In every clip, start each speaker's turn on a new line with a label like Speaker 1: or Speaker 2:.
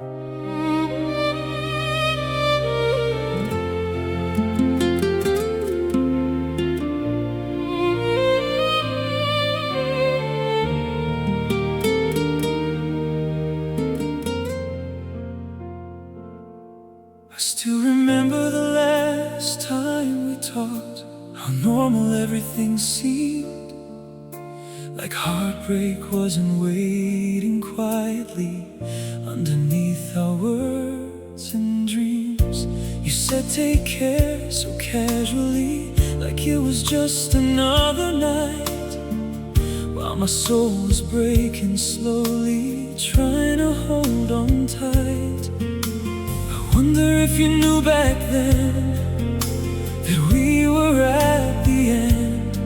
Speaker 1: I still remember the last time we talked, how normal everything seemed, like heartbreak wasn't waiting quietly underneath our words and dreams. You said take care so casually, like it was just another night, while my soul was breaking slowly, trying to hold on tight. Wonder if you knew back then that we were at the end,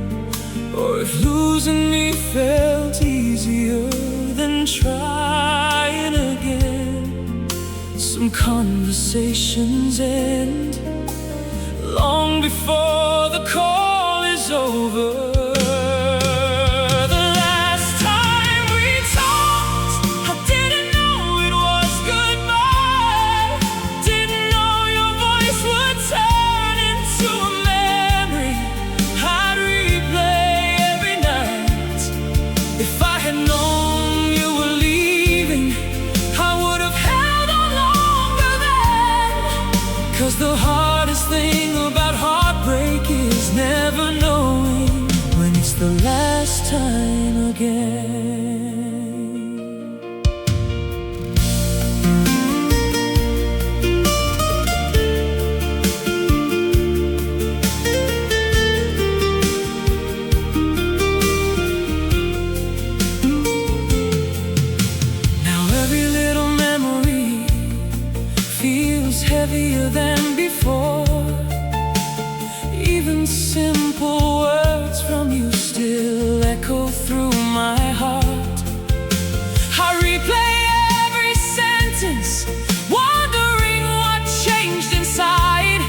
Speaker 1: or if losing me felt easier than trying again. Some conversations end long before the call is over. Cause the hardest thing about heartbreak is never knowing when it's the last time again. Now every little memory feels heavier than before. Even simple words from you still echo through my heart. I replay every sentence, wondering what changed inside.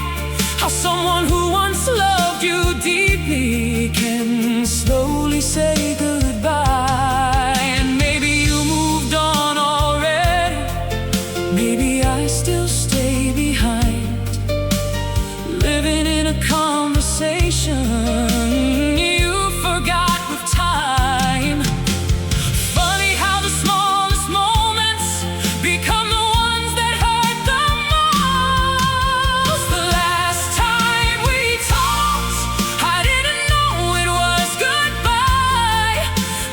Speaker 1: How someone who once loved you deeply can slowly say goodbye. And maybe you moved on already, maybe I still stay behind, living in a conversation you forgot with time. Funny how the smallest moments become the ones that hurt the most. The last time we talked, I didn't know it was goodbye.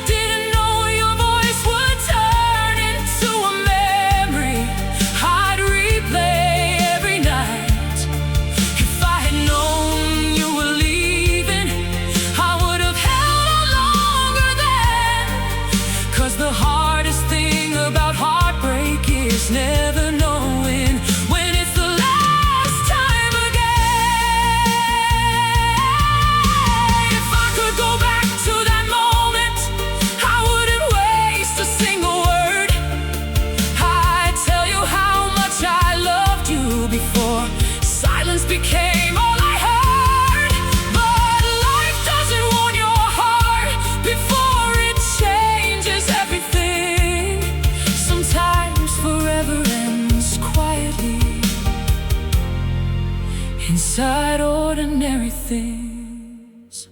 Speaker 1: Didn't know your voice would turn into a memory I'd replay every night. If I had known you were leaving, I would have held on longer then. Cause the hardest thing about heartbreak is never knowing when it's the last time again. If I could go back to that moment, I wouldn't waste a single word. I'd tell you how much I loved you before silence became all I heard. But life doesn't want your heart before it changes everything. Sometimes forever ends quietly inside ordinary things.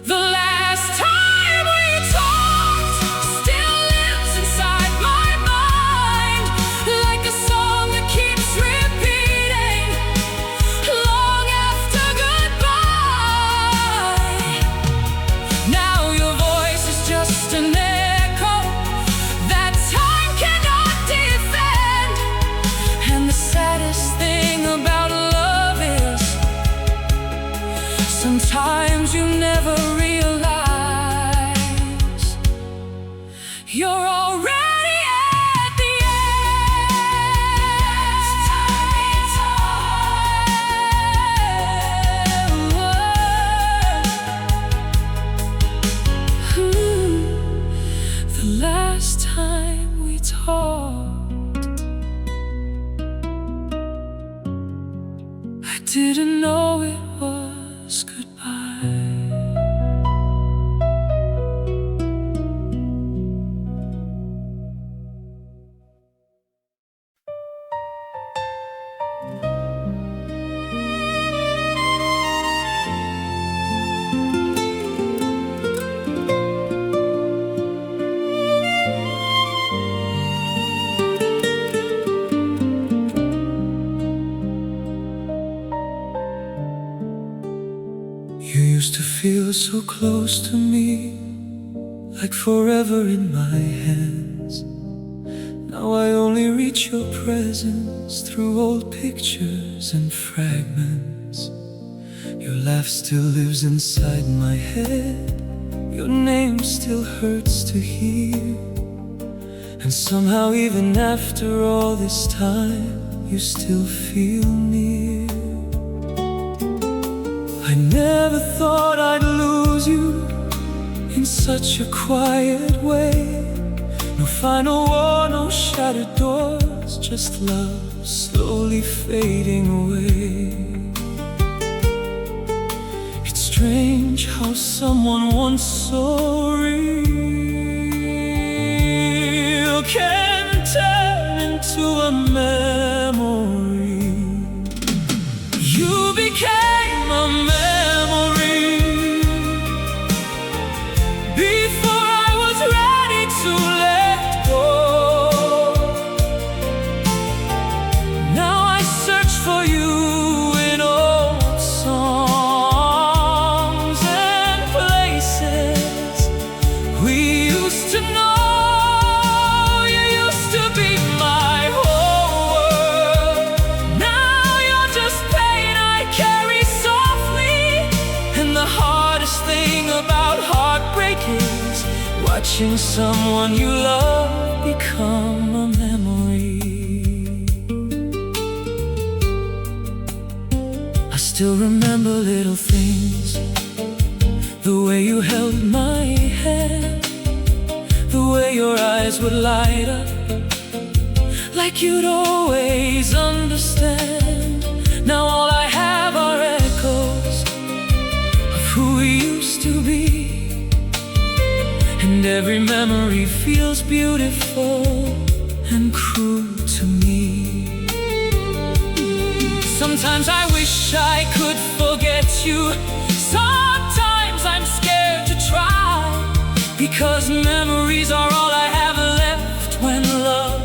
Speaker 1: The last time we talked still lives inside my mind, like a song that keeps repeating long after goodbye. Now your voice is just an echo that time cannot defend. And the saddest thing about love is sometimes you never realize you're already at the end. The last time we talked, I didn't know it was goodbye. feels so close to me, like forever in my hands. Now I only reach your presence through old pictures and fragments. Your laugh still lives inside my head. Your name still hurts to hear. And somehow even after all this time, you still feel near. I never thought I'd lose you in such a quiet way. No final war, no shattered doors, just love slowly fading away. It's strange how someone once so real can turn into a memory. You became a memory before I was ready to let go. Now I search for you in old songs and places we used to know. You used to be my whole world. Now you're just pain I carry softly. And the hardest thing about heartbreak is watching someone you love become a memory. I still remember little things, the way you held my hand, the way your eyes would light up, like you'd always understand. Now all I have are echoes of who we used to be, and every memory feels beautiful and cruel to me. Sometimes I wish I could forget you. Sometimes I'm scared to try, because memories are all I have left when love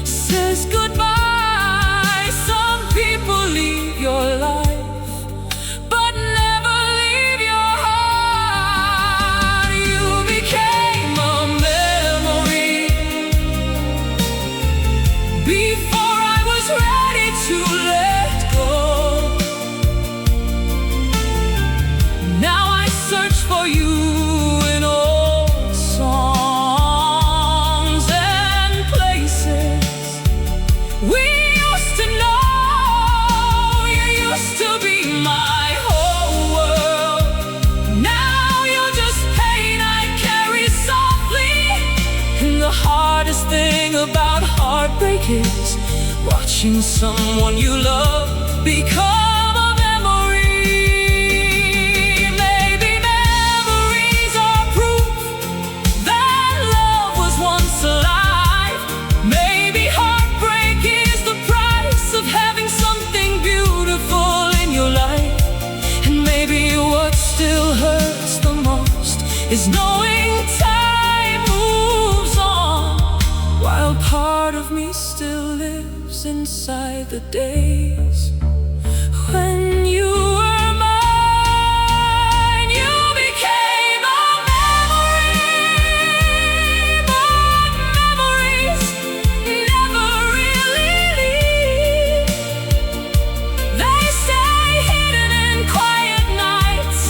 Speaker 1: says goodbye. Some people leave your life, but never leave your heart. You became a memory before I was ready to let go. Now I search for you in old songs and places we used to know. You used to be my whole world. Now you're just pain I carry softly. And the hardest thing about heartbreak is watching someone you love become a memory. Maybe memories are proof that love was once alive. Maybe heartbreak is the price of having something beautiful in your life. And maybe what still hurts the most is knowing time moves on, while part of me still lives inside the days when you were mine. You became a memory, but memories never really leave. They stay hidden in quiet nights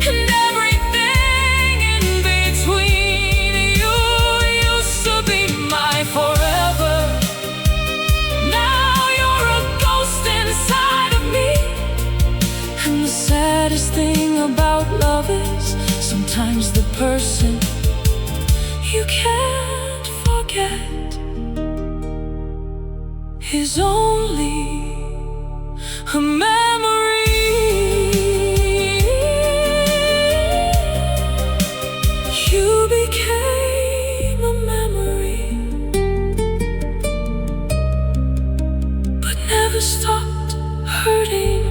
Speaker 1: and everything in between. You used to be my forever. Now you're a ghost inside of me. And the saddest thing about love is sometimes the person you can't forget is only a memory. You became a memory, but never stopped hurting.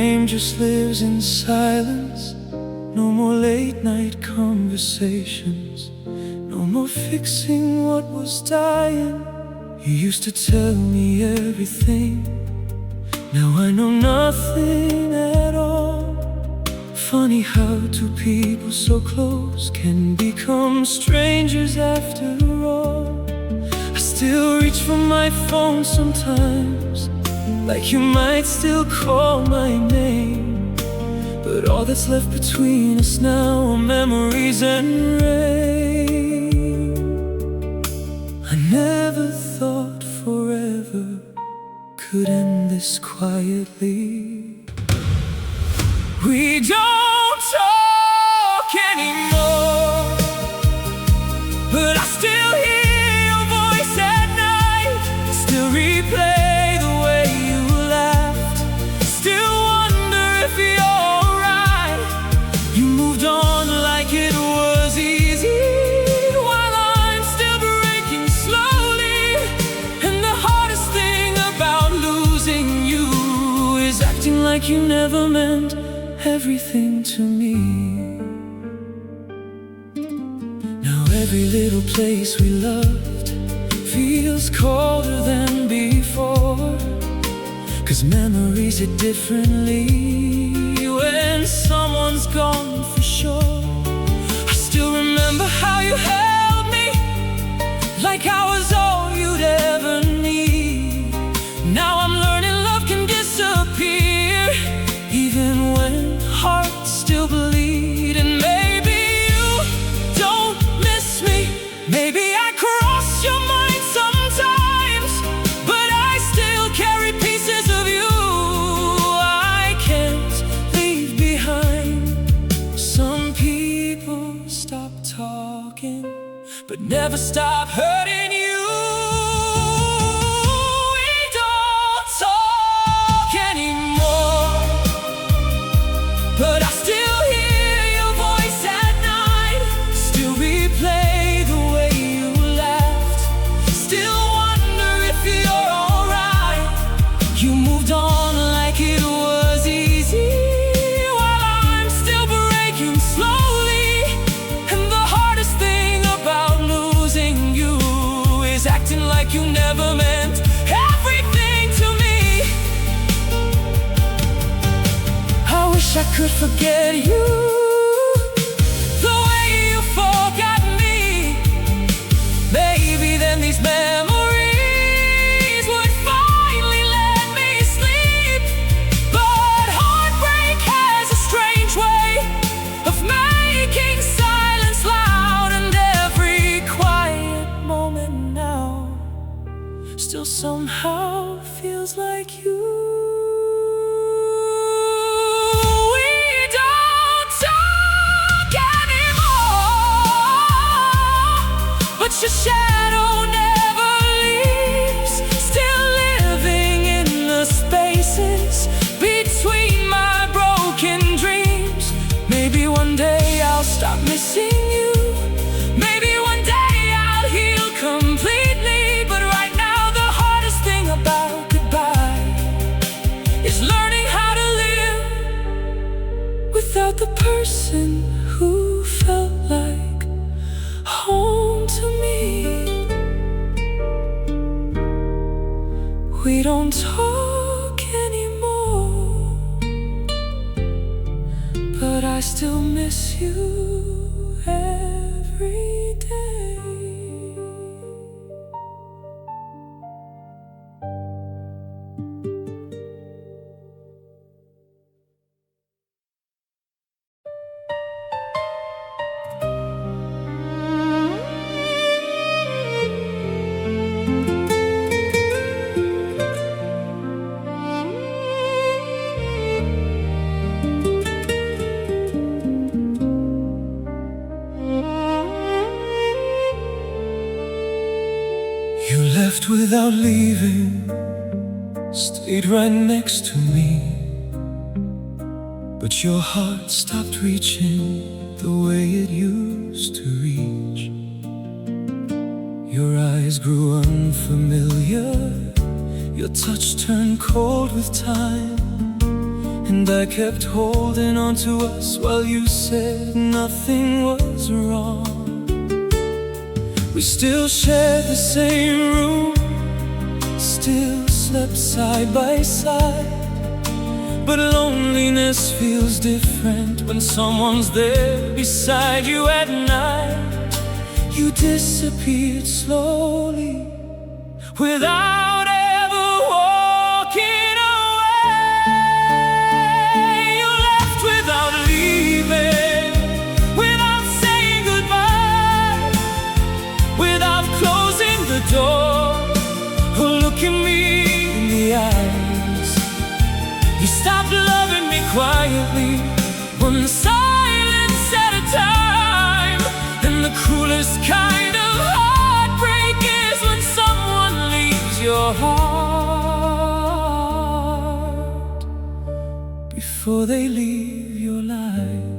Speaker 1: flame just lives in silence. No more late night conversations, no more fixing what was dying. You used to tell me everything, now I know nothing at all. Funny how two people so close can become strangers after all. I still reach for my phone sometimes, like you might still call my name. But all that's left between us now are memories and rain. I never thought forever could end this quietly. We don't talk anymore, but I still hear your voice at night. Still replay the way you laughed. Still wonder if you're alright. You moved on like it was easy, while I'm still breaking slowly. And the hardest thing about losing you is acting like you never meant everything to me. Now every little place we loved feels colder than before, 'cause memories hit differently when someone's gone for sure. I still remember how you held me, like I was all you'd ever need. Now I'm learning love can disappear, even when hearts still bleed. And maybe you don't miss me, maybe I cross your mind sometimes, but I still carry pieces of you I can't leave behind. Some people stop talking, but never stop hurting you. We don't talk anymore, but I still hear your voice at night. Still replay the way you laughed. Still wonder if you're alright. You moved on like it was easy, while I'm still breaking slowly. And the hardest thing about losing you is acting like you never meant everything to me. I wish I could forget you the way you forgot me. Maybe then these memories would finally let me sleep. But heartbreak has a strange way of making silence loud, and every quiet moment now still somehow feels like you. But your shadow never leaves, still living in the spaces between my broken dreams. Maybe one day I'll stop missing you, maybe one day I'll heal completely. But right now the hardest thing about goodbye is learning how to live without the person who felt like home to me. We don't talk anymore, but I still miss you every day. You left without leaving, stayed right next to me, but your heart stopped reaching the way it used to reach. Your eyes grew unfamiliar, your touch turned cold with time, And I kept holding on to us while you said nothing was wrong. We still shared the same room, still slept side by side. But loneliness feels different when someone's there beside you at night. You disappeared slowly without ever walking away. You left without leaving, without saying goodbye, without closing the door or looking me in the eyes. You stopped loving me quietly, one silence at a time. And the cruelest kind of heartbreak is when someone leaves your heart before they leave your life.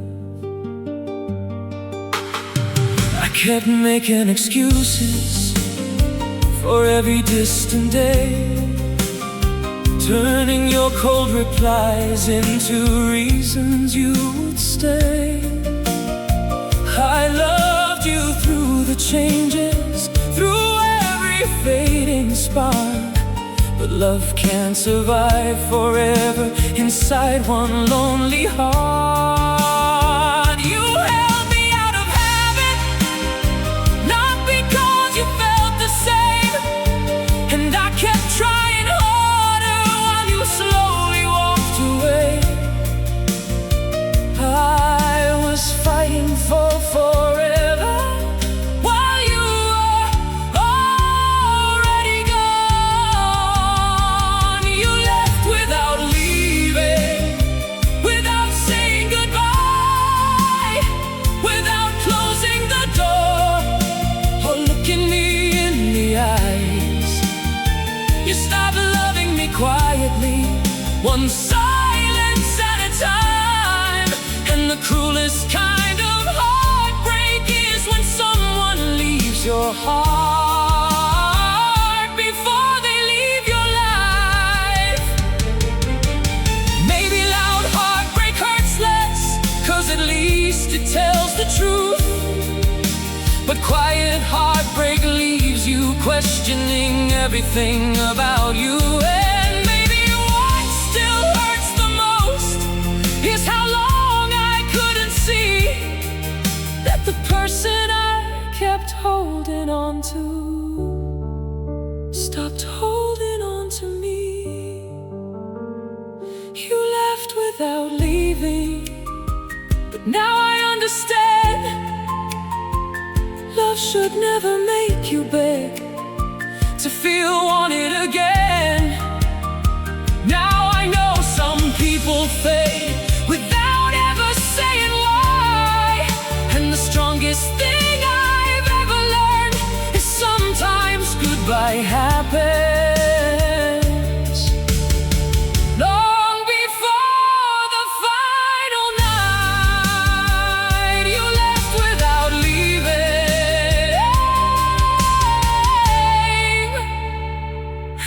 Speaker 1: I kept making excuses for every distant day, turning your cold replies into reasons you would stay. I loved you through the changes, through every fading spark. But love can't survive forever inside one lonely heart. You held me out of habit, not because you felt the same. And I kept trying harder while you slowly walked away. I was fighting for forever while you were already gone. You left without leaving, without saying goodbye, without closing the door or looking me in the eyes. You stopped loving me quietly, one silence at a time. And the cruelest kind of heartbreak is when someone leaves your heart before they leave your life. Maybe loud heartbreak hurts less, 'cause at least it tells the truth. But quiet heartbreak leaves you questioning everything about you. And maybe what still hurts the most is how long I couldn't see that the person I kept holding on to stopped holding on to me. You left without leaving, but now I understand. Love should never make you beg to feel wanted again. Now I know some people fade without ever saying why. And the strongest thing I've ever learned is sometimes goodbye happens long before the final night. You left without leaving,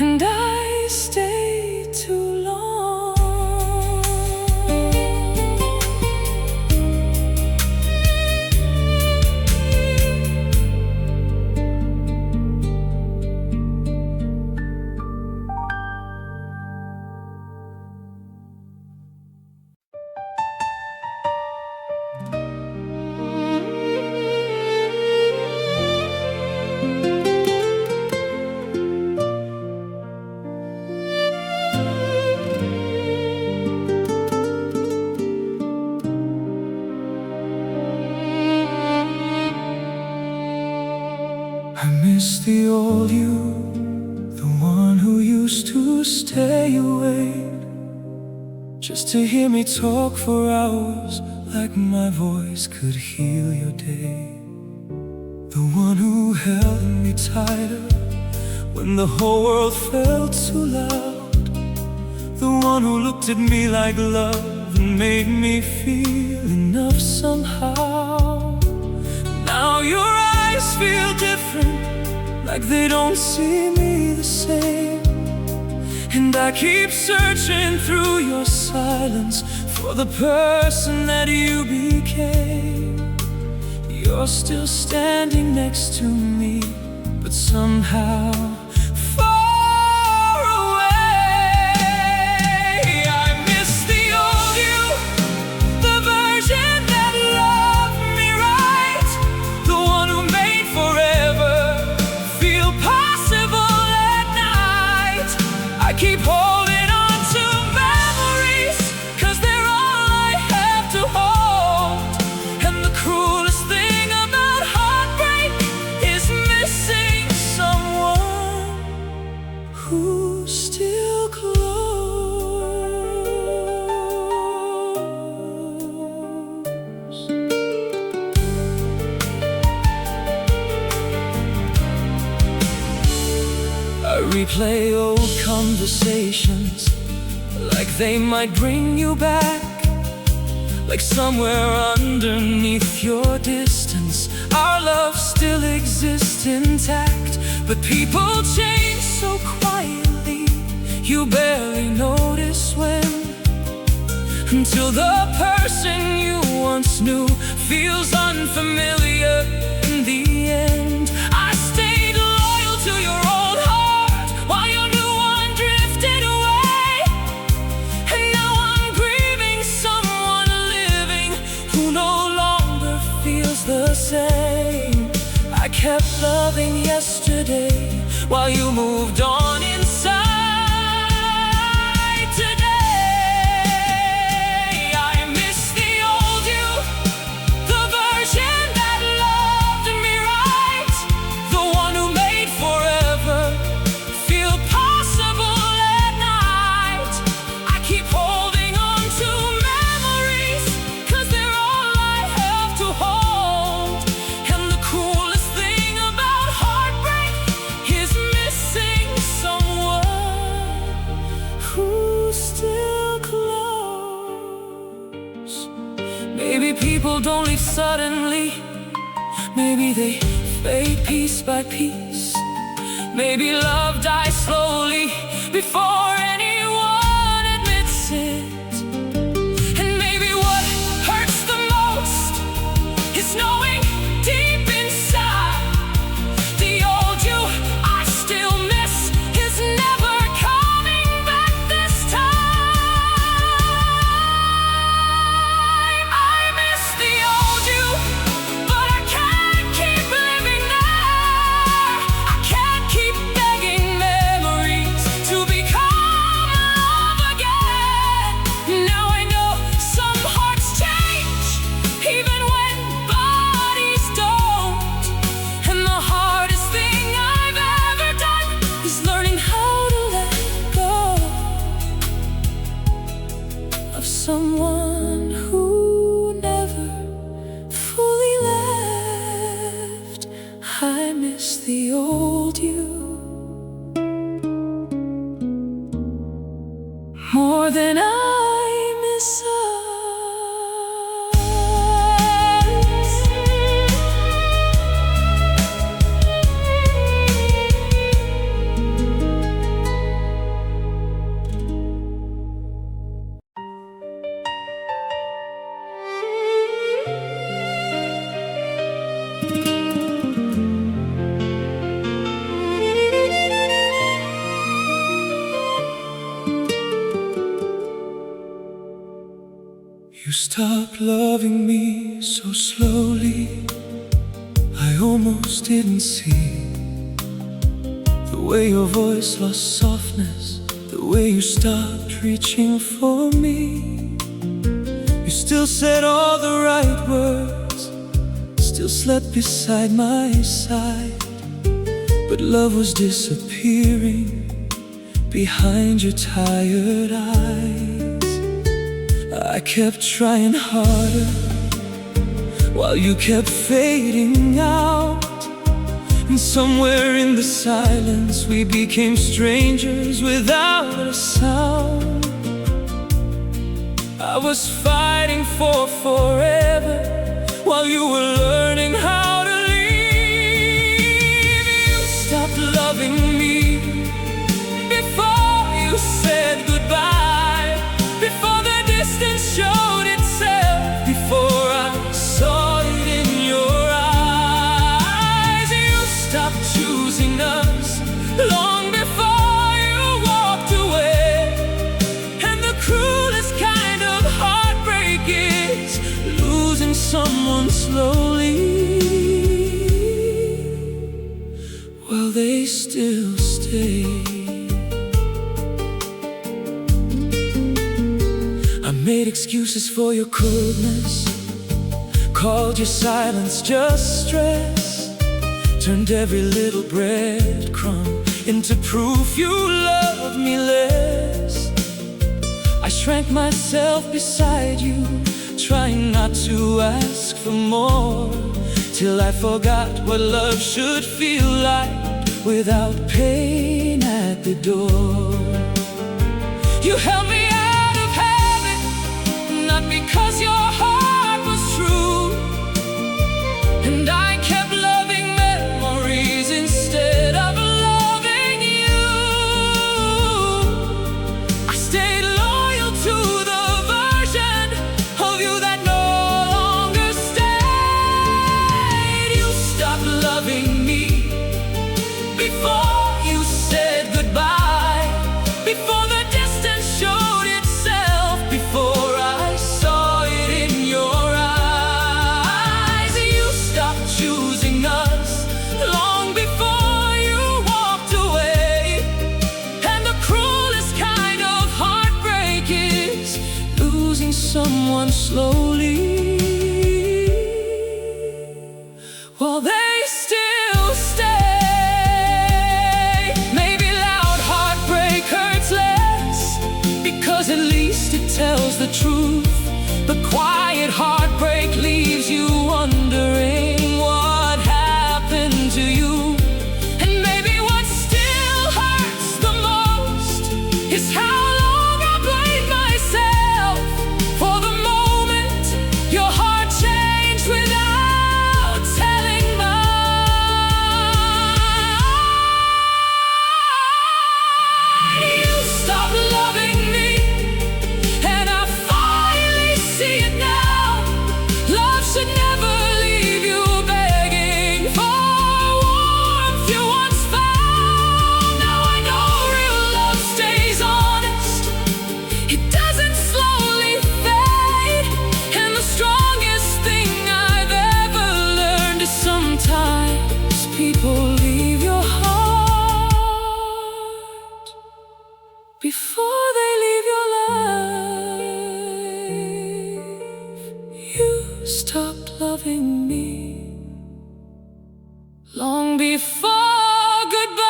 Speaker 1: and I stayed too long. I miss the old you, the one who used to stay awake just to hear me talk for hours, like my voice could heal your day. The one who held me tighter when the whole world felt too loud. The one who looked at me like love and made me feel enough somehow. Now your eyes feel different, like they don't see me the same. And I keep searching through your silence for the person that you became. You're still standing next to me, but somehow far away. I miss the old you, the version that loved me right, the one who made forever feel possible at night. I keep holding on to memories, 'cause they're all I have to hold. And the cruelest thing about heartbreak is missing someone who's still close. I replay old conversations like they might bring you back, like somewhere underneath your distance our love still exists intact. But people change so quietly, you barely notice when, until the person you once knew feels unfamiliar in the end. I stayed loyal to your old heart while your new one drifted away. And now I'm grieving someone living who no longer feels the same. I kept loving yesterday while you moved on inside today. I miss the old you, the version that loved me right, the one who made forever feel possible at night. I keep holding on to memories, 'cause they're all I have to hold. And the coolest thing about heartbreak is missing someone who's still close. Maybe people don't leave suddenly, maybe they fade piece by piece. Maybe love dies slowly before anyone admits it. And maybe what hurts the most is knowing deep inside the old you I still miss is never coming back this time. I miss the old you, but I can't keep living there. I can't keep begging memories to become love again. Now I know some hearts change, even when bodies don't. And the hardest thing I've ever done is learning how to let go of someone who never fully left. I miss the old you more than I miss us. You stopped loving me so slowly, I almost didn't see the way your voice lost softness, the way you stopped reaching for me. You still said all the right words, still slept beside my side, but love was disappearing behind your tired eyes. I kept trying harder while you kept fading out. And somewhere in the silence we became strangers without a sound. I was fighting for forever while you were learning how to leave. You stopped loving me before you someone slowly, while they still stay. I made excuses for your coldness, called your silence just stress, turned every little breadcrumb into proof you loved me less. I shrank myself beside you, trying not to ask for more, till I forgot what love should feel like without pain at the door. You held me out of heaven, not because your heart was true, and I kept loving memories instead of loving you. I stayed loyal to the version of you that no longer stayed. You stopped loving me before you said goodbye, before the distance showed itself, before I saw it in your eyes. You stopped choosing us long before you walked away. And the cruelest kind of heartbreak is losing someone slowly, while they still stay. Maybe loud heartbreak hurts less, because at least it tells the truth. But quiet heartbreak leaves you wondering what happened to you. And maybe what still hurts the most is how long I blamed myself for the moment your heart changed without telling mine. You stopped loving me, and I finally see it now. Love should never leave you begging for warmth you once found. Now I know real love stays honest, it doesn't slowly fade. And the strongest thing I've ever learned is sometimes people leave your heart before they leave your life. You stopped loving me long before goodbye.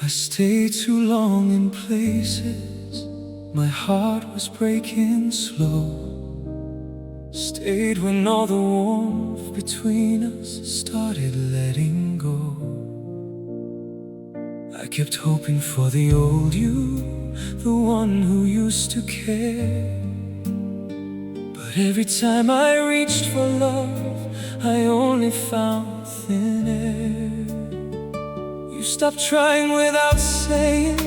Speaker 1: I stayed too long in places my heart was breaking slow. Stayed when all the warmth between us started letting go. I kept hoping for the old you, the one who used to care. But every time I reached for love, I only found thin air. You stopped trying without saying,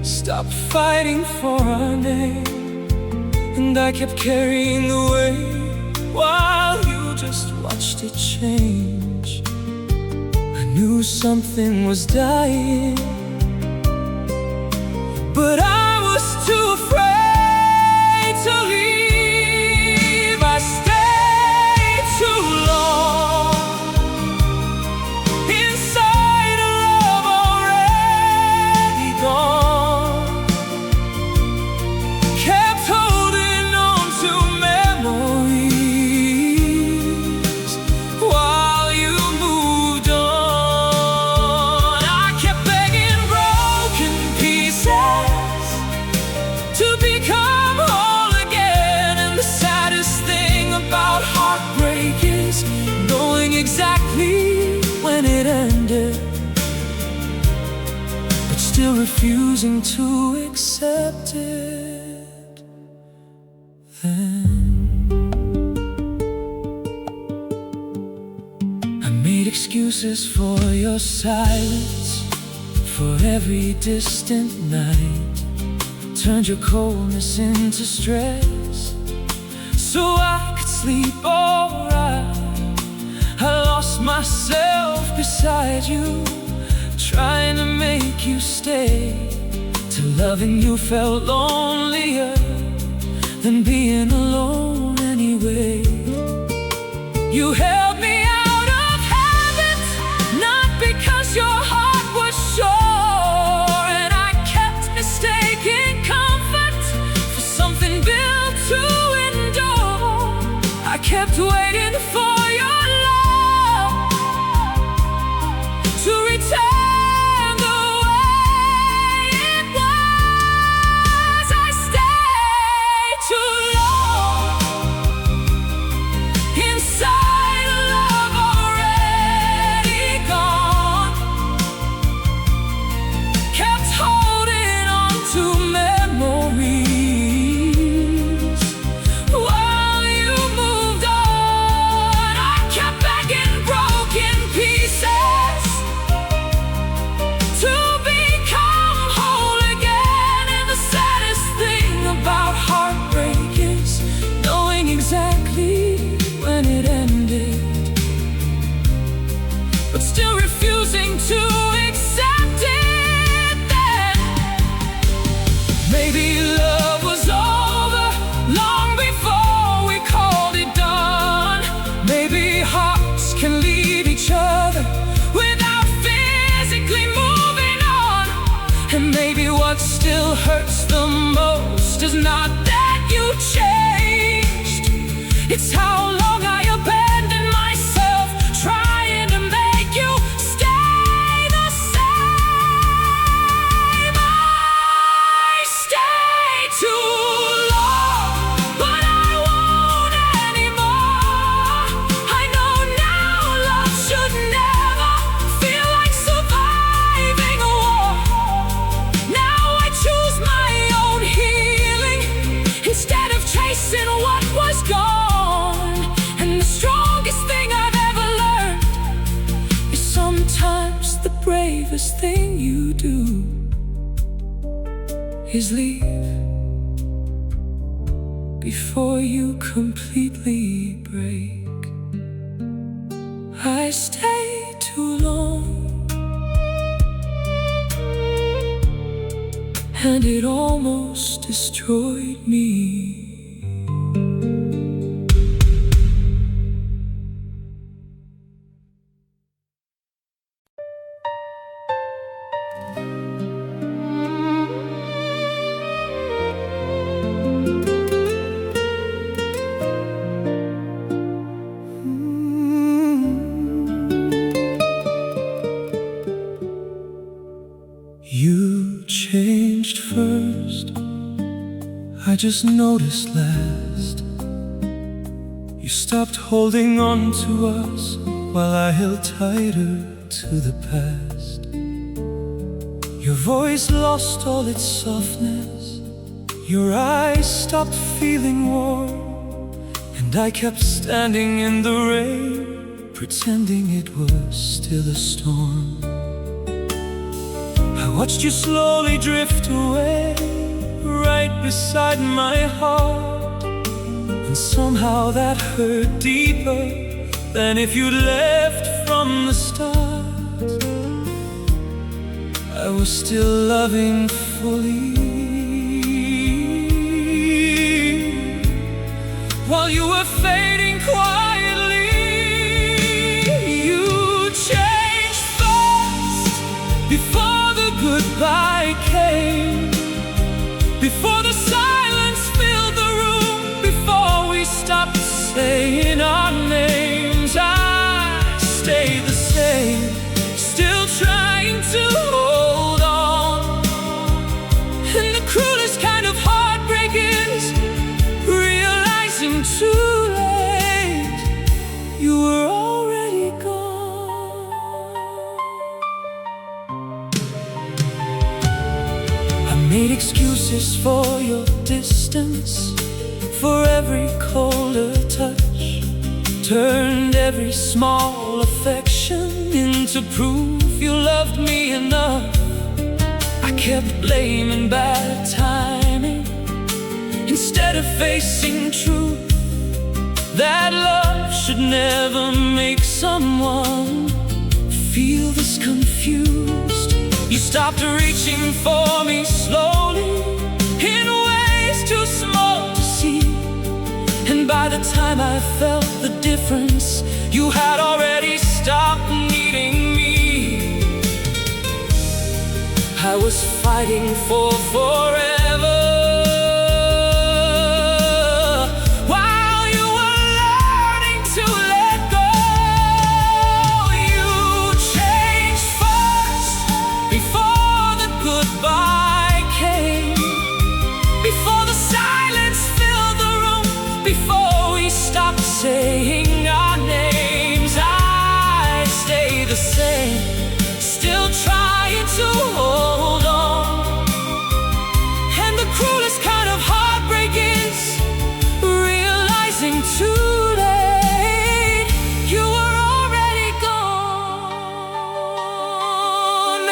Speaker 1: stopped fighting for our name. And I kept carrying the weight while you just watched it change. I knew something was dying, but I was too afraid to leave. I stayed too long inside a love already gone. Kept holding on to memories while you moved on. I kept begging refusing to accept it. Then I made excuses for your silence, for every distant night, turned your coldness into stress so I could sleep alright. I lost myself beside you, trying to make you stay. To loving you felt lonelier than being alone anyway. You held me out of habit, not because your heart was sure, and I kept mistaking comfort for something built to endure. I kept waiting for your love to return the way it was. I stayed too long inside a love already gone, kept holding on to memories while you moved on. I kept begging broken pieces to become whole again. And the saddest thing about heartbreak is knowing exactly when it ended, but still refusing to accept it. Then maybe love was over long before we called it done. Maybe hearts can leave each other without physically moving on. And maybe what still hurts the most is not that you changed, it's how long I abandoned myself trying to make you stay the same. I stayed too long, but I won't anymore. I know now love should never feel like surviving a war. Now I choose my own healing instead of chasing what was gone. And the strongest thing I've ever learned is sometimes the bravest thing you do is leave before you completely break. I stayed too long, and it almost destroyed me. You changed first, I just noticed last. You stopped holding on to us while I held tighter to the past. Your voice lost all its softness, your eyes stopped feeling warm, and I kept standing in the rain, pretending it was still a storm. I watched you slowly drift away, right beside my heart, and somehow that hurt deeper than if you'd left from the start. I was still loving fully while you were fading quietly. You changed fast before the goodbye came, before the silence filled the room, before we stopped saying our names. I stayed the same, still trying to hold on. And the cruelest kind of heartbreak is realizing too late you were already gone. Made excuses for your distance, for every colder touch. Turned every small affection into proof you loved me enough. I kept blaming bad timing instead of facing truth, that love should never make someone feel this confused. You stopped reaching for me slowly, in ways too small to see. And by the time I felt the difference, you had already stopped needing me. I was fighting for forever, while you were learning to let go. You changed first, before the goodbye came, before the silence filled the room, before we stopped saying our names. I stay the same, still trying to hold on. And the cruelest kind of heartbreak is realizing too late you were already gone.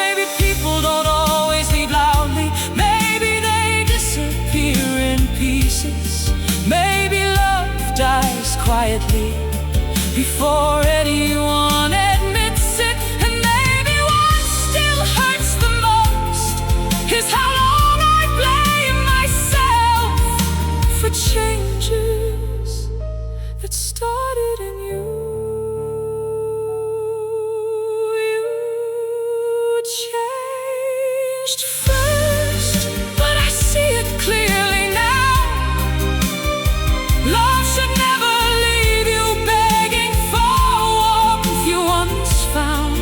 Speaker 1: Maybe people don't always leave loudly, maybe they disappear in pieces. Maybe love dies quietly before anyone admits it. And maybe what still hurts the most is how long I blame myself for changes that started in you. You changed first, but I see it clearly now. Love should never leave you begging for warmth you once found.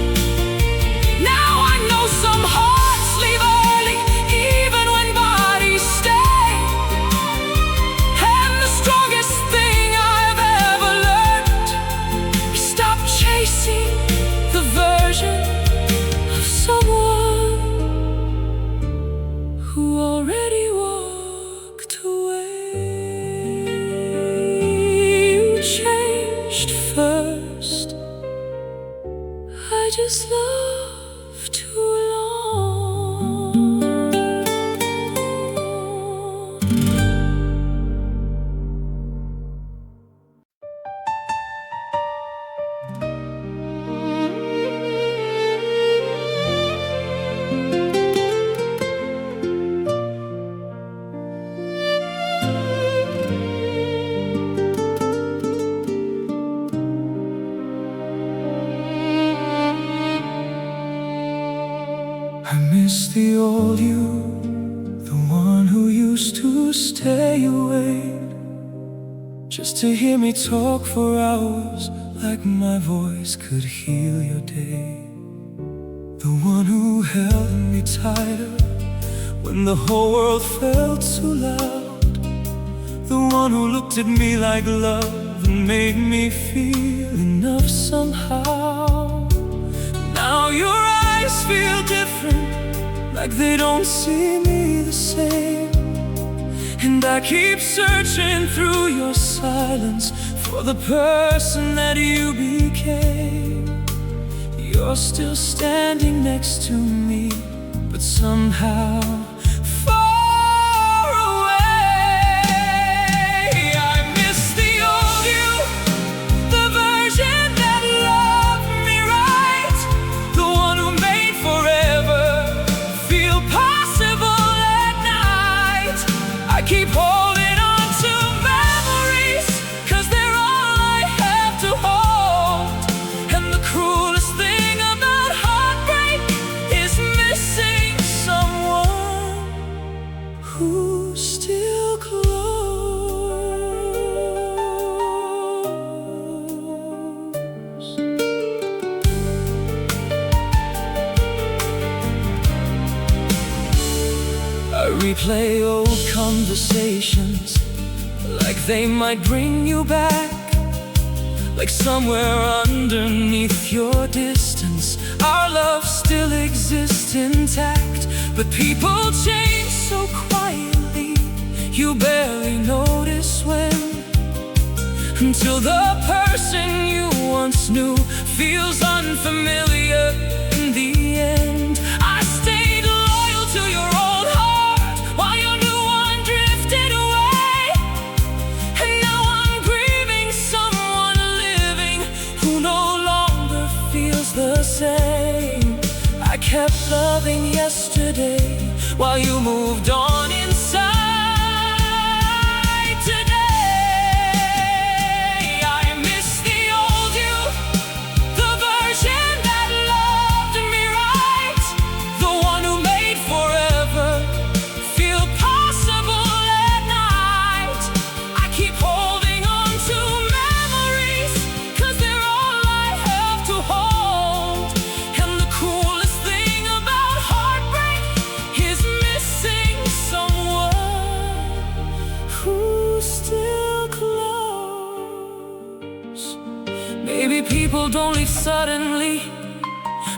Speaker 1: Now I know some hearts leave early, even when bodies stay. And the strongest thing I've ever learned is stop chasing the version of someone who already walked away. You changed first, I just loved too long. I miss the old you, the one who used to stay awake just to hear me talk for hours, like my voice could heal your day. The one who held me tighter when the whole world felt too loud. The one who looked at me like love and made me feel enough somehow. Now your eyes feel different, like they don't see me the same. And I keep searching through your silence for the person that you became. You're still standing next to me, but somehow far away. I miss the old you, the version that loved me right, the one who made forever feel possible at night. I keep holding on to memories, 'cause they're all I have to hold. And the cruelest thing about heartbreak is missing someone who's still close. I replay old conversations, like they might bring you back, like somewhere underneath your distance our love still exists intact. But people change so quietly, you barely notice when, until the person you once knew feels unfamiliar in the end. I stayed loyal to your old heart while your new one drifted away, and now I'm grieving someone living who no longer feels the same. I kept loving yesterday while you moved on inside. Maybe people don't leave suddenly.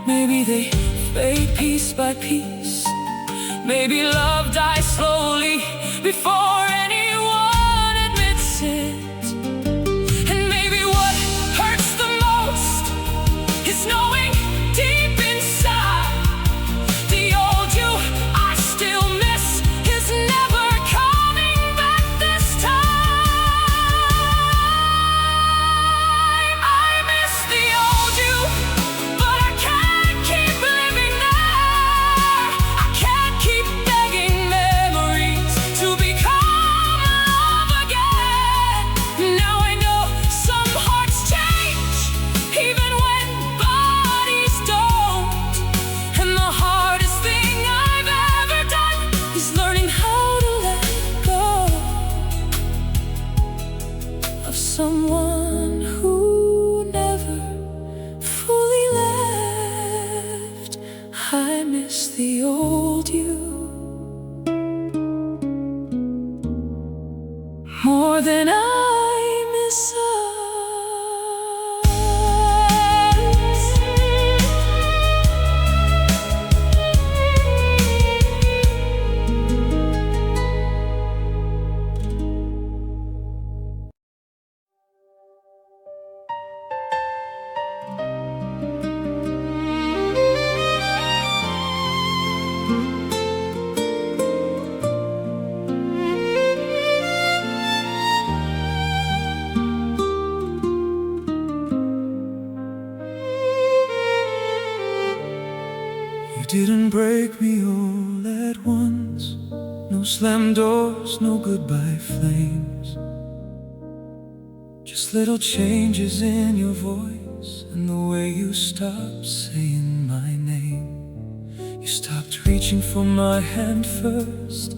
Speaker 1: Maybe they fade piece by piece. Maybe love dies slowly before anyone admits it. And maybe what hurts the most is knowing deep inside the old you I still miss is never coming back this time. Someone who never fully left. I miss the old you more than I miss us. You didn't break me all at once. No slammed doors, no goodbye flames. Just little changes in your voice and the way you stopped saying my name. You stopped reaching for my hand first,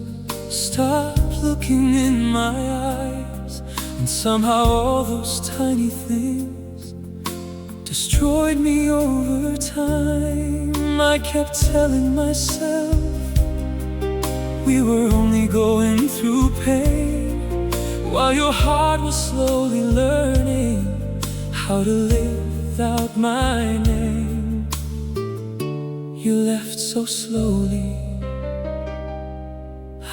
Speaker 1: stopped looking in my eyes, and somehow all those tiny things destroyed me over time. I kept telling myself we were only going through pain, while your heart was slowly learning how to live without my name. You left so slowly,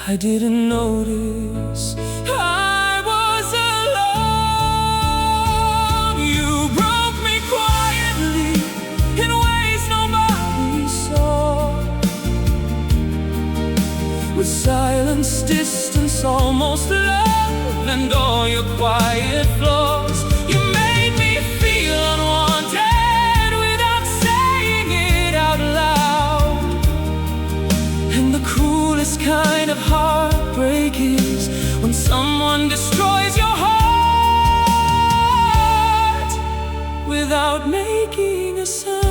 Speaker 1: I didn't notice I was alone. You broke me quietly in ways nobody saw, with silence, distance, almost love, and all your quiet flaws. You made me feel unwanted without saying it out loud. And the cruelest kind of heartbreak is when someone destroys your heart without making a sound.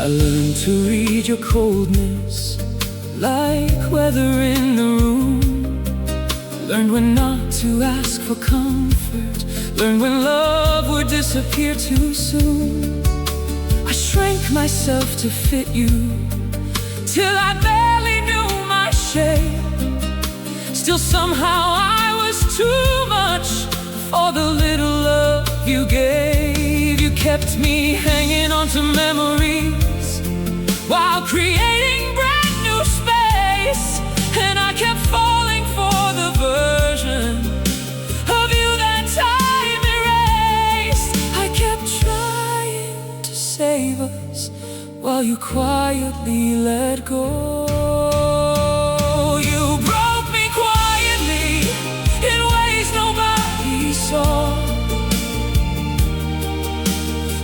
Speaker 1: I learned to read your coldness like weather in the room. Learned when not to ask for comfort. Learned when love would disappear too soon. I shrank myself to fit you till I barely knew my shape. Still somehow I was too much for the little love you gave. You kept me hanging on to into memories while creating brand new space. And I kept falling for the version of you that time erased. I kept trying to save us while you quietly let go. You broke me quietly in ways nobody saw.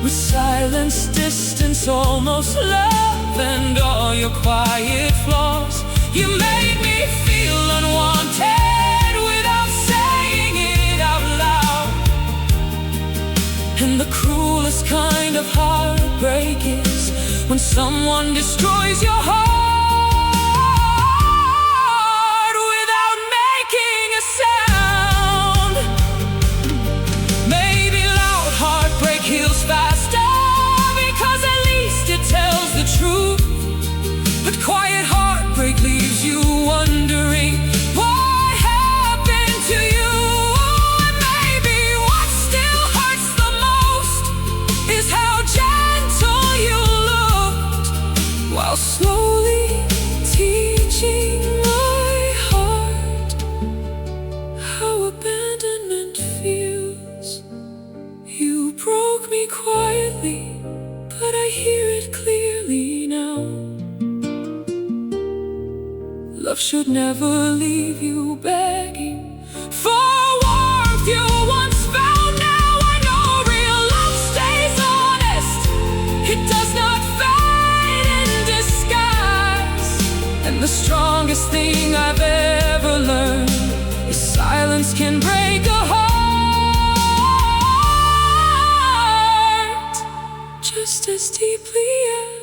Speaker 1: With silence, distance, almost love, and all your quiet flaws. You made me feel unwanted without saying it out loud. And the cruelest kind of heartbreak is when someone destroys your heart without making a sound. Maybe loud heartbreak heals faster, because at least it tells the truth. But quiet heartbreak leaves you wondering what happened to you. And maybe what still hurts the most is how gentle you looked, while slowly teaching my heart how abandonment feels. You broke me quietly, but I hear it clearly now. Love should never leave you begging for warmth you once found. Now I know real love stays honest. It does not fade in disguise. And the strongest thing I've ever learned is silence can break a heart just as deeply as